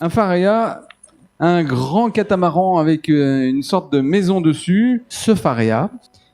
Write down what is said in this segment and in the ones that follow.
Un Faréa, un grand catamaran avec une sorte de maison dessus. Ce Faréa,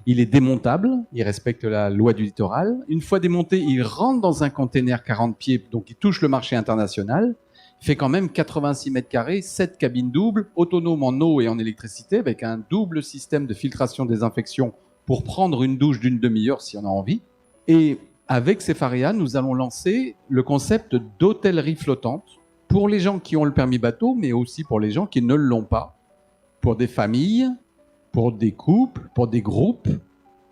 il est démontable, il respecte la loi du littoral. Une fois démonté, il rentre dans un container 40 pieds, donc il touche le marché international. Il fait quand même 86 mètres carrés, 7 cabines doubles, autonomes en eau et en électricité, avec un double système de filtration-désinfection pour prendre une douche d'une demi-heure si on a envie. Et avec ces Faréas, nous allons lancer le concept d'hôtellerie flottante pour les gens qui ont le permis bateau, mais aussi pour les gens qui ne l'ont pas, pour des familles, pour des couples, pour des groupes.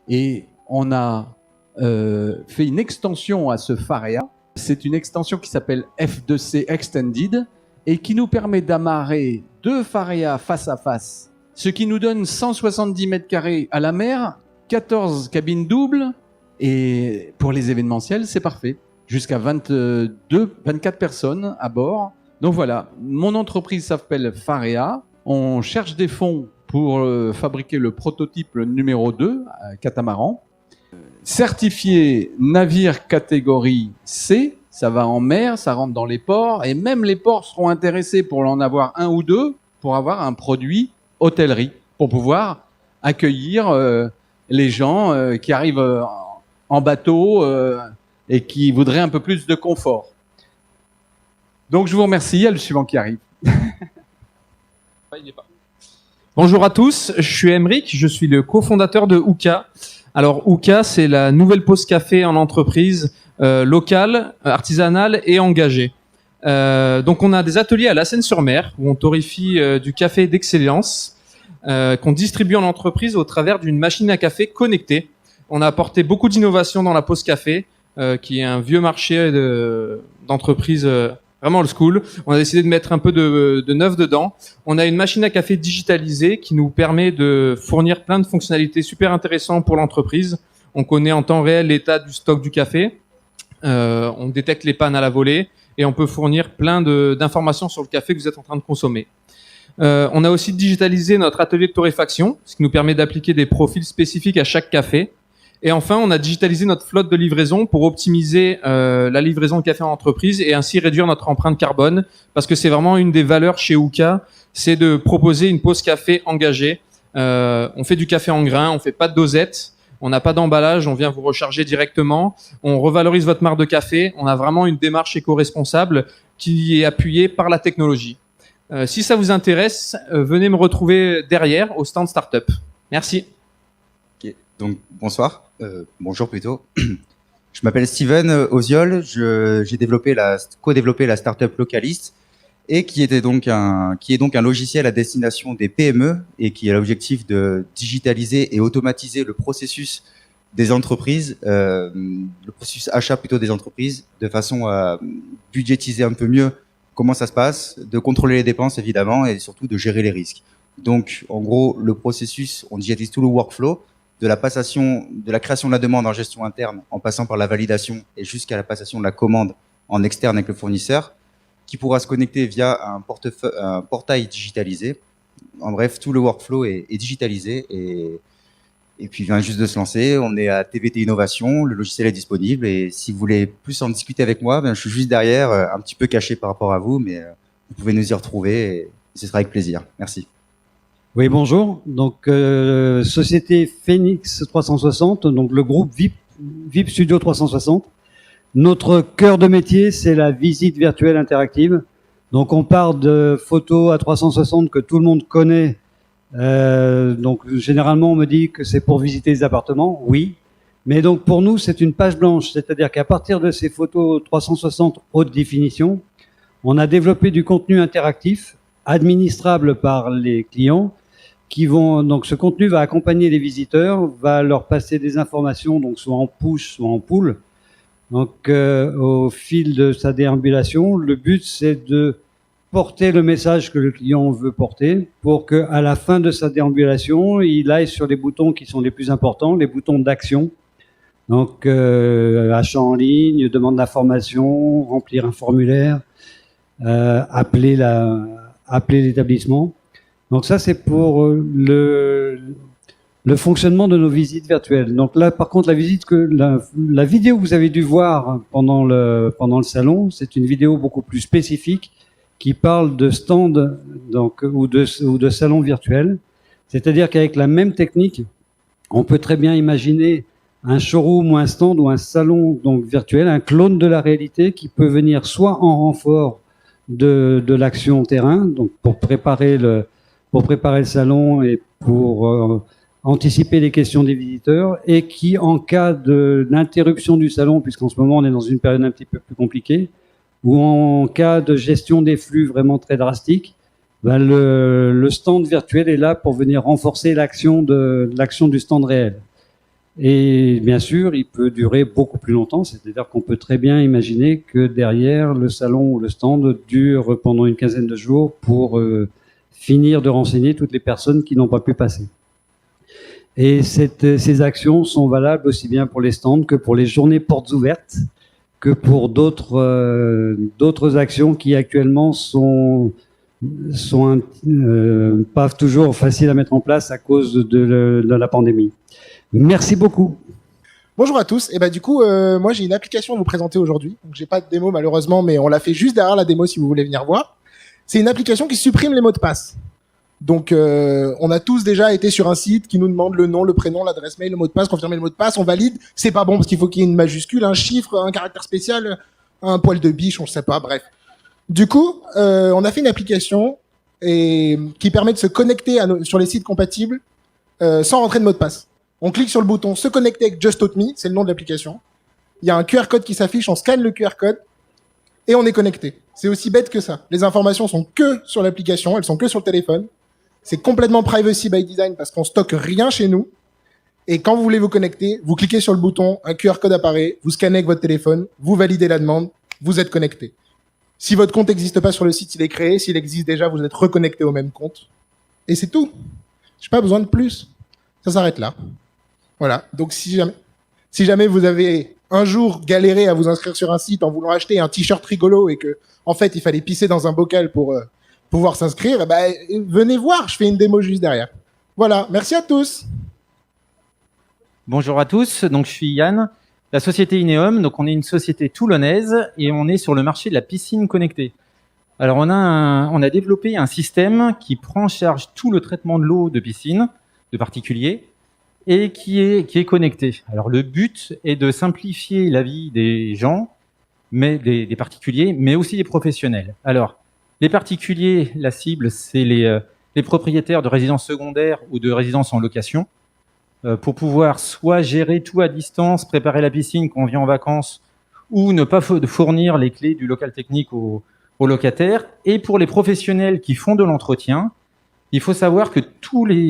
Et on a fait une extension à ce Faréa. C'est une extension qui s'appelle F2C Extended et qui nous permet d'amarrer 2 Faréas face à face, ce qui nous donne 170 mètres carrés à la mer, 14 cabines doubles, et pour les événementiels, c'est parfait. Jusqu'à 24 personnes à bord. Donc voilà, mon entreprise s'appelle Faréa. On cherche des fonds pour fabriquer le prototype numéro 2, catamaran. Certifié navire catégorie C, ça va en mer, ça rentre dans les ports, et même les ports seront intéressés pour en avoir un ou deux, pour avoir un produit hôtellerie, pour pouvoir accueillir les gens qui arrivent en bateau et qui voudraient un peu plus de confort. Donc je vous remercie, il y a le suivant qui arrive. Bonjour à tous, je suis Emeric, je suis le cofondateur de Ouka. Alors Ouka, c'est la nouvelle pause café en entreprise locale, artisanale et engagée. Donc on a des ateliers à La Seyne-sur-Mer où on torréfie du café d'excellence qu'on distribue en entreprise au travers d'une machine à café connectée. On a apporté beaucoup d'innovations dans la pause café, qui est un vieux marché d'entreprise vraiment old school. On a décidé de mettre un peu de neuf dedans. On a une machine à café digitalisée qui nous permet de fournir plein de fonctionnalités super intéressantes pour l'entreprise. On connaît en temps réel l'état du stock du café. On détecte les pannes à la volée et on peut fournir plein d'informations sur le café que vous êtes en train de consommer. On a aussi digitalisé notre atelier de torréfaction, ce qui nous permet d'appliquer des profils spécifiques à chaque café. Et enfin, on a digitalisé notre flotte de livraison pour optimiser la livraison de café en entreprise et ainsi réduire notre empreinte carbone, parce que c'est vraiment une des valeurs chez Ouka, c'est de proposer une pause café engagée. On fait du café en grains, on fait pas de dosette, on n'a pas d'emballage, on vient vous recharger directement, on revalorise votre marque de café, on a vraiment une démarche éco-responsable qui est appuyée par la technologie. Si ça vous intéresse, venez me retrouver derrière au stand Startup. Merci. Okay. Donc bonsoir, bonjour plutôt. Je m'appelle Steven Oziol, j'ai co-développé la startup Localist et qui est donc un logiciel à destination des PME et qui a l'objectif de digitaliser et automatiser le processus des entreprises, le processus achat plutôt des entreprises, de façon à budgétiser un peu mieux comment ça se passe, de contrôler les dépenses évidemment et surtout de gérer les risques. Donc en gros le processus, on digitalise tout le workflow, de la création de la demande en gestion interne en passant par la validation et jusqu'à la passation de la commande en externe avec le fournisseur, qui pourra se connecter via un portail digitalisé. En bref, tout le workflow est digitalisé et puis il vient juste de se lancer. On est à TVT Innovation, le logiciel est disponible et si vous voulez plus en discuter avec moi, je suis juste derrière, un petit peu caché par rapport à vous, mais vous pouvez nous y retrouver et ce sera avec plaisir. Merci. Oui, bonjour. Donc, société Phoenix 360, donc le groupe VIP Studio 360. Notre cœur de métier, c'est la visite virtuelle interactive. Donc, on part de photos à 360 que tout le monde connaît. Donc, généralement, on me dit que c'est pour visiter les appartements. Oui. Mais donc, pour nous, c'est une page blanche. C'est-à-dire qu'à partir de ces photos 360 haute définition, on a développé du contenu interactif, administrable par les clients, donc ce contenu va accompagner les visiteurs, va leur passer des informations, donc soit en push, soit en pull. Donc, au fil de sa déambulation, le but, c'est de porter le message que le client veut porter pour qu'à la fin de sa déambulation, il aille sur les boutons qui sont les plus importants, les boutons d'action. Donc, achat en ligne, demande d'information, remplir un formulaire, appeler l'établissement. Donc ça, c'est pour le fonctionnement de nos visites virtuelles. Donc là, par contre, la vidéo que vous avez dû voir pendant le salon, c'est une vidéo beaucoup plus spécifique qui parle de stand donc, ou de salon virtuel. C'est-à-dire qu'avec la même technique, on peut très bien imaginer un showroom ou un stand ou un salon donc virtuel, un clone de la réalité qui peut venir soit en renfort de l'action terrain, donc pour préparer le salon et pour anticiper les questions des visiteurs, et qui, en cas d'interruption du salon, puisqu'en ce moment on est dans une période un petit peu plus compliquée, ou en cas de gestion des flux vraiment très drastique, ben le stand virtuel est là pour venir renforcer l'action du stand réel. Et bien sûr, il peut durer beaucoup plus longtemps, c'est-à-dire qu'on peut très bien imaginer que derrière, le salon ou le stand dure pendant une quinzaine de jours pour finir de renseigner toutes les personnes qui n'ont pas pu passer. Et ces actions sont valables aussi bien pour les stands que pour les journées portes ouvertes, que pour d'autres actions qui actuellement sont pas toujours faciles à mettre en place à cause de la pandémie. Merci beaucoup. Bonjour à tous. Et ben du coup, moi j'ai une application à vous présenter aujourd'hui. Donc j'ai pas de démo malheureusement, mais on l'a fait juste derrière la démo si vous voulez venir voir. C'est une application qui supprime les mots de passe. Donc on a tous déjà été sur un site qui nous demande le nom, le prénom, l'adresse mail, le mot de passe, confirmer le mot de passe, on valide. C'est pas bon parce qu'il faut qu'il y ait une majuscule, un chiffre, un caractère spécial, un poil de biche, on sait pas. Bref. Du coup, on a fait une application qui permet de se connecter sur les sites compatibles sans rentrer de mot de passe. On clique sur le bouton se connecter avec Just Taught Me, c'est le nom de l'application. Il y a un QR code qui s'affiche, on scanne le QR code et on est connecté. C'est aussi bête que ça. Les informations sont que sur l'application, elles sont que sur le téléphone. C'est complètement privacy by design parce qu'on stocke rien chez nous. Et quand vous voulez vous connecter, vous cliquez sur le bouton, un QR code apparaît, vous scannez avec votre téléphone, vous validez la demande, vous êtes connecté. Si votre compte n'existe pas sur le site, il est créé. S'il existe déjà, vous êtes reconnecté au même compte. Et c'est tout. J'ai pas besoin de plus. Ça s'arrête là. Voilà. Donc, si jamais vous avez un jour galéré à vous inscrire sur un site en voulant acheter un t-shirt rigolo et que, en fait, il fallait pisser dans un bocal pour pouvoir s'inscrire, eh ben, venez voir. Je fais une démo juste derrière. Voilà. Merci à tous. Bonjour à tous. Donc, je suis Yann. La société Ineum, donc on est une société toulonnaise et on est sur le marché de la piscine connectée. Alors on a développé un système qui prend en charge tout le traitement de l'eau de piscine, de particuliers, et qui est connecté. Alors le but est de simplifier la vie des gens, mais des particuliers, mais aussi des professionnels. Alors les particuliers, la cible, c'est les propriétaires de résidences secondaires ou de résidences en location, pour pouvoir soit gérer tout à distance, préparer la piscine quand on vient en vacances, ou ne pas fournir les clés du local technique aux locataires. Et pour les professionnels qui font de l'entretien, il faut savoir que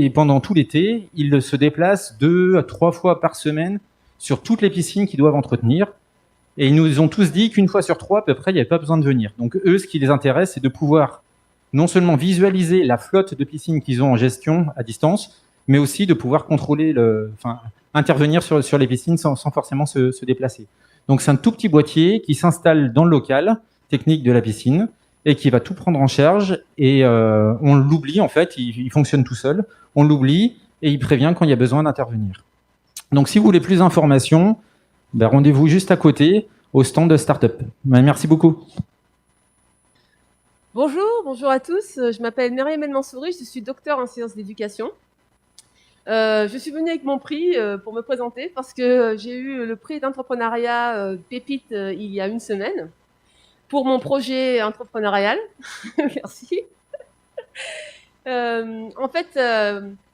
pendant tout l'été, ils se déplacent 2 à 3 fois par semaine sur toutes les piscines qu'ils doivent entretenir. Et ils nous ont tous dit qu'une fois sur 3, à peu près, il n'y avait pas besoin de venir. Donc eux, ce qui les intéresse, c'est de pouvoir non seulement visualiser la flotte de piscines qu'ils ont en gestion à distance, mais aussi de pouvoir contrôler intervenir sur les piscines sans forcément se déplacer. Donc c'est un tout petit boîtier qui s'installe dans le local technique de la piscine et qui va tout prendre en charge et on l'oublie en fait, il fonctionne tout seul, on l'oublie et il prévient quand il y a besoin d'intervenir. Donc si vous voulez plus d'informations, rendez-vous juste à côté au stand de Startup. Merci beaucoup. Bonjour à tous. Je m'appelle Myriam El Mansouri, je suis docteur en sciences d'éducation. Je suis venue avec mon prix pour me présenter parce que j'ai eu le prix d'entrepreneuriat Pépite il y a une semaine pour mon projet entrepreneurial. Merci. En fait,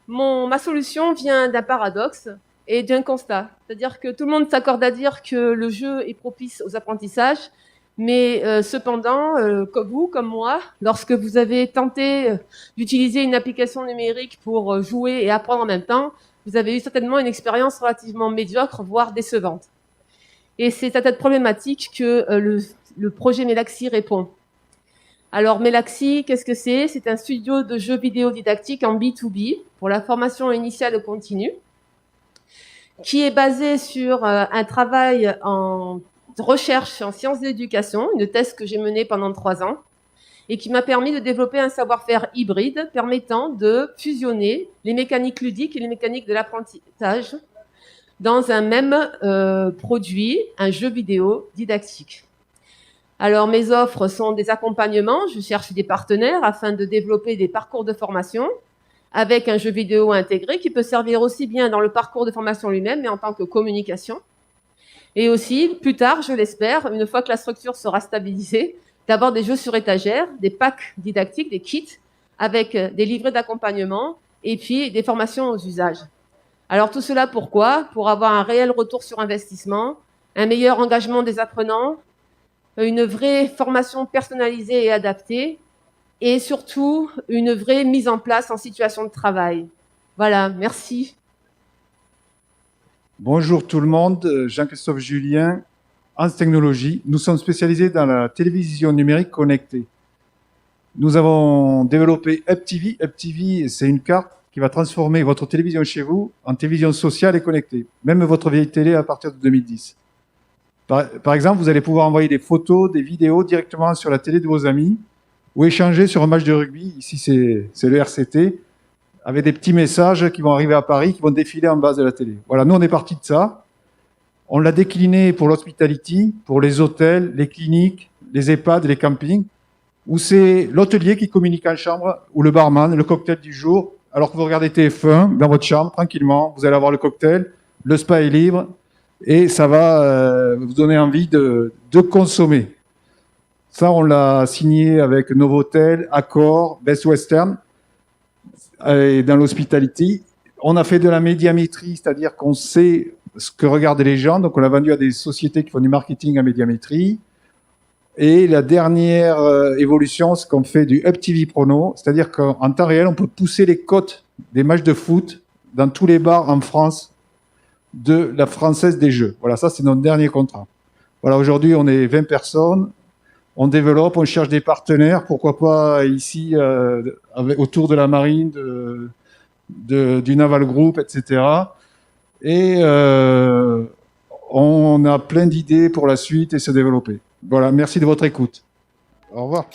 ma solution vient d'un paradoxe et d'un constat. C'est-à-dire que tout le monde s'accorde à dire que le jeu est propice aux apprentissages, mais cependant, comme vous, comme moi, lorsque vous avez tenté d'utiliser une application numérique pour jouer et apprendre en même temps, vous avez eu certainement une expérience relativement médiocre, voire décevante. Et c'est à cette problématique que le projet Melaxi répond. Alors Melaxi, qu'est-ce que c'est ? C'est un studio de jeux vidéo didactiques en B2B pour la formation initiale continue, qui est basé sur un travail en recherche en sciences de l'éducation, une thèse que j'ai menée pendant 3 ans, et qui m'a permis de développer un savoir-faire hybride permettant de fusionner les mécaniques ludiques et les mécaniques de l'apprentissage dans un même produit, un jeu vidéo didactique. Alors, mes offres sont des accompagnements. Je cherche des partenaires afin de développer des parcours de formation avec un jeu vidéo intégré qui peut servir aussi bien dans le parcours de formation lui-même, mais en tant que communication. Et aussi, plus tard, je l'espère, une fois que la structure sera stabilisée, d'avoir des jeux sur étagère, des packs didactiques, des kits, avec des livrets d'accompagnement et puis des formations aux usages. Alors tout cela pourquoi? Pour avoir un réel retour sur investissement, un meilleur engagement des apprenants, une vraie formation personnalisée et adaptée, et surtout une vraie mise en place en situation de travail. Voilà, merci. Bonjour tout le monde, Jean-Christophe Julien, Hans Technologies. Nous sommes spécialisés dans la télévision numérique connectée. Nous avons développé UpTV. UpTV, c'est une carte qui va transformer votre télévision chez vous en télévision sociale et connectée, même votre vieille télé à partir de 2010. Par exemple, vous allez pouvoir envoyer des photos, des vidéos directement sur la télé de vos amis ou échanger sur un match de rugby, ici c'est le RCT, avec des petits messages qui vont arriver à Paris, qui vont défiler en bas de la télé. Voilà, nous on est parti de ça. On l'a décliné pour l'hospitality, pour les hôtels, les cliniques, les EHPAD, les campings, où c'est l'hôtelier qui communique en chambre, ou le barman, le cocktail du jour, alors que vous regardez TF1 dans votre chambre, tranquillement, vous allez avoir le cocktail, le spa est libre, et ça va vous donner envie de consommer. Ça, on l'a signé avec Novotel, Accor, Best Western, et dans l'hospitality. On a fait de la médiamétrie, c'est-à-dire qu'on sait ce que regardent les gens, donc on l'a vendu à des sociétés qui font du marketing à médiamétrie. Et la dernière évolution, c'est qu'on fait du UpTV Prono, c'est-à-dire qu'en temps réel, on peut pousser les cotes des matchs de foot dans tous les bars en France de la Française des Jeux. Voilà, ça c'est notre dernier contrat. Voilà, aujourd'hui on est 20 personnes, on développe, on cherche des partenaires, pourquoi pas ici autour de la marine, du Naval Group, etc. Et on a plein d'idées pour la suite et se développer. Voilà, merci de votre écoute. Au revoir.